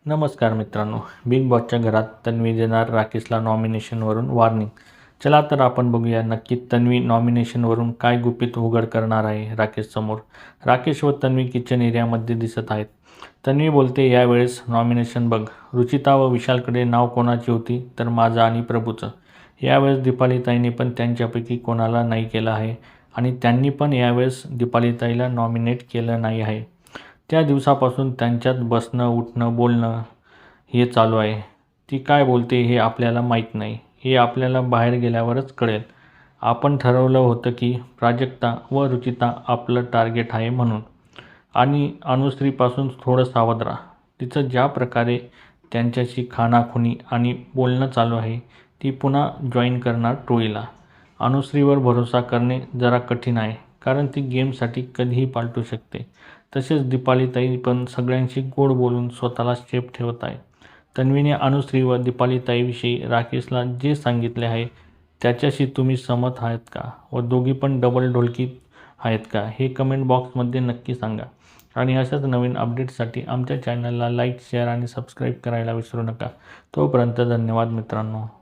नमस्कार मित्रांनो, बिग बॉसच्या घरात तन्वी देणार राकेशला नॉमिनेशनवरून वॉर्निंग. चला तर आपण बघूया नक्की तन्वी नॉमिनेशनवरून काय गुपित उघड करणार आहे राकेशसमोर. राकेश व तन्वी किचन एरियामध्ये दिसत आहेत. तन्वी बोलते, यावेळेस नॉमिनेशन बघ. रुचिता व विशालकडे नाव कोणाची होती तर माझं आणि प्रभूचं. यावेळेस दीपालीताईंनी पण त्यांच्यापैकी कोणाला नाही केलं आहे आणि त्यांनी पण यावेळेस दीपालीताईला नॉमिनेट केलं नाही आहे. त्या दिवसापासून त्यांच्यात बसणं, उठणं, बोलणं हे चालू आहे. ती काय बोलते हे आपल्याला माहीत नाही. हे आपल्याला बाहेर गेल्यावरच कळेल. आपण ठरवलं होतं की प्राजक्ता व रुचिता आपलं टार्गेट आहे म्हणून. आणि अनुश्रीपासून थोडं सावध राहा. तिचं ज्या प्रकारे त्यांच्याशी खाणाखुणी आणि बोलणं चालू आहे, ती पुन्हा जॉईन करणार टोळीला. अनुश्रीवर भरोसा करणे जरा कठीण आहे, कारण ती गेमसाठी कधीही पालटू शकते. तसेच दीपालीताई पण सगळ्यांशी गोड बोलून स्वतःला सेफ ठेवत आहे. तन्वीने अनुश्री व दीपालीताईविषयी राकेशला जे सांगितले आहे त्याच्याशी तुम्ही सहमत आहात का? व दोघी पण डबल ढोलकी आहेत का? हे कमेंट बॉक्समध्ये नक्की सांगा. आणि अशाच नवीन अपडेट्ससाठी आमच्या चॅनलला लाईक, शेअर आणि सबस्क्राईब करायला विसरू नका. तोपर्यंत धन्यवाद मित्रांनो.